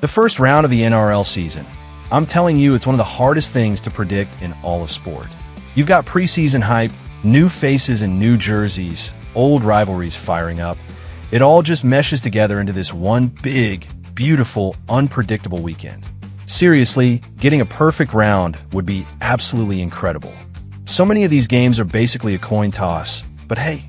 The first round of the NRL season. I'm telling you, it's one of the hardest things to predict in all of sport. You've got preseason hype, new faces and new jerseys, old rivalries firing up. It all just meshes together into this one big, beautiful, unpredictable weekend. Seriously, getting a perfect round would be absolutely incredible. So many of these games are basically a coin toss, but hey,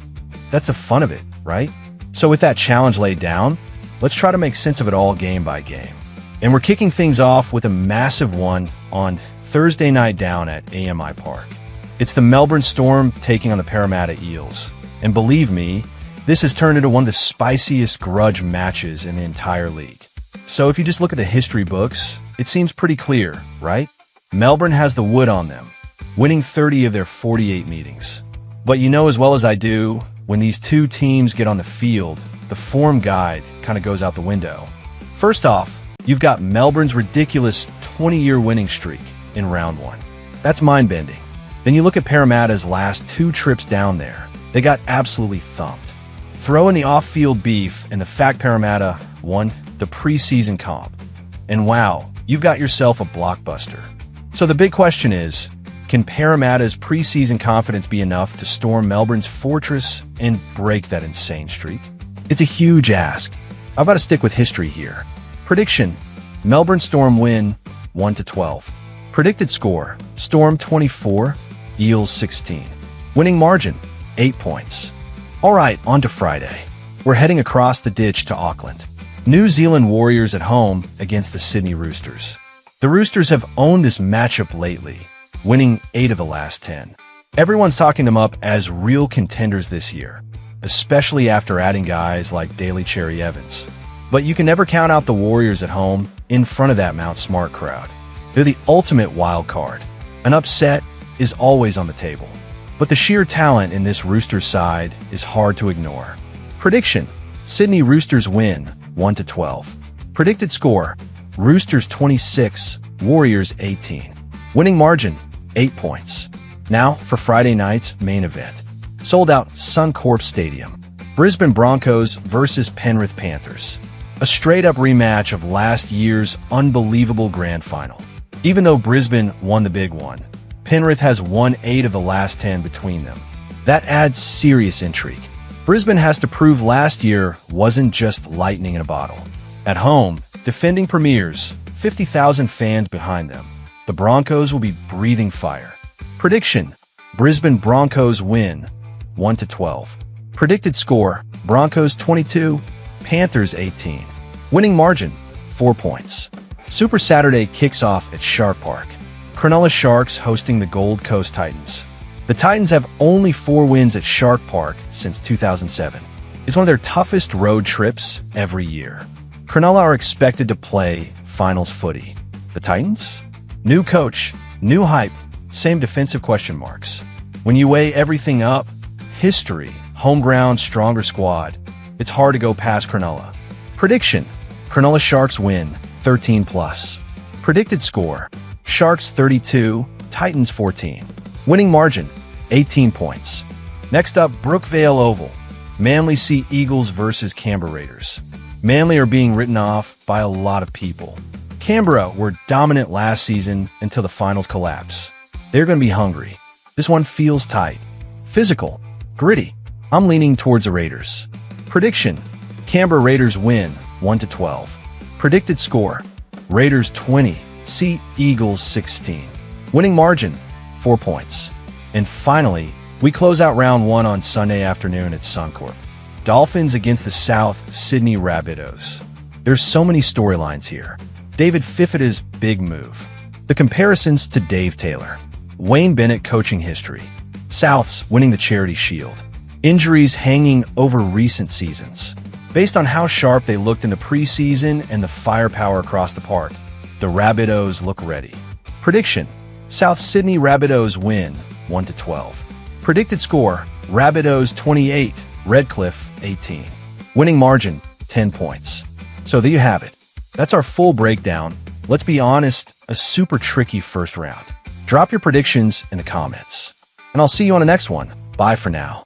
that's the fun of it, right? So with that challenge laid down, let's try to make sense of it all game by game. And we're kicking things off with a massive one on Thursday night down at AMI Park. It's the Melbourne Storm taking on the Parramatta Eels. And believe me, this has turned into one of the spiciest grudge matches in the entire league. So if you just look at the history books, it seems pretty clear, right? Melbourne has the wood on them, winning 30 of their 48 meetings. But you know as well as I do, when these two teams get on the field, the form guide kind of goes out the window. First off, you've got Melbourne's ridiculous 20-year winning streak in round one. That's mind-bending. Then you look at Parramatta's last two trips down there. They got absolutely thumped. Throw in the off-field beef and the fact Parramatta won the preseason comp. And wow, you've got yourself a blockbuster. So the big question is, can Parramatta's preseason confidence be enough to storm Melbourne's fortress and break that insane streak? It's a huge ask. I've got to stick with history here. Prediction: Melbourne Storm win 1-12. Predicted score: Storm 24, Eels 16. Winning margin: 8 points. All right, on to Friday. We're heading across the ditch to Auckland. New Zealand Warriors at home against the Sydney Roosters. The Roosters have owned this matchup lately, winning 8 of the last 10. Everyone's talking them up as real contenders this year, especially after adding guys like Daly Cherry Evans. But you can never count out the Warriors at home in front of that Mount Smart crowd. They're the ultimate wild card. An upset is always on the table. But the sheer talent in this Roosters side is hard to ignore. Prediction: Sydney Roosters win 1-12. Predicted score: Roosters 26, Warriors 18. Winning margin: 8 points. Now for Friday night's main event. Sold out Suncorp Stadium. Brisbane Broncos versus Penrith Panthers. A straight-up rematch of last year's unbelievable grand final. Even though Brisbane won the big one, Penrith has won 8 of the last 10 between them. That adds serious intrigue. Brisbane has to prove last year wasn't just lightning in a bottle. At home, defending premiers, 50,000 fans behind them. The Broncos will be breathing fire. Prediction: Brisbane Broncos win 1-12. Predicted score: Broncos 22, Panthers 18. Winning margin: 4 points. Super Saturday kicks off at Shark Park. Cronulla Sharks hosting the Gold Coast Titans. The Titans have only 4 wins at Shark Park since 2007. It's one of their toughest road trips every year. Cronulla are expected to play finals footy. The Titans? New coach, new hype, same defensive question marks. When you weigh everything up, history, home ground, stronger squad, it's hard to go past Cronulla. Prediction: Cronulla Sharks win 13+. Predicted score: Sharks 32, Titans 14. Winning margin: 18 points. Next up, Brookvale Oval. Manly see Eagles versus Canberra Raiders. Manly are being written off by a lot of people. Canberra were dominant last season until the finals collapse. They're going to be hungry. This one feels tight. Physical. Gritty. I'm leaning towards the Raiders. Prediction: Canberra Raiders win 1-12. Predicted score: Raiders 20, see Eagles 16. Winning margin: 4 points. And finally, we close out round 1 on Sunday afternoon at Suncorp. Dolphins against the South Sydney Rabbitohs. There's so many storylines here. David Fifita's big move. The comparisons to Dave Taylor. Wayne Bennett coaching history. Souths winning the Charity Shield. Injuries hanging over recent seasons. Based on how sharp they looked in the preseason and the firepower across the park, the Rabbitohs look ready. Prediction: South Sydney Rabbitohs win 1-12. Predicted score: Rabbitohs 28, Redcliffe 18. Winning margin: 10 points. So there you have it. That's our full breakdown. Let's be honest, a super tricky first round. Drop your predictions in the comments. And I'll see you on the next one. Bye for now.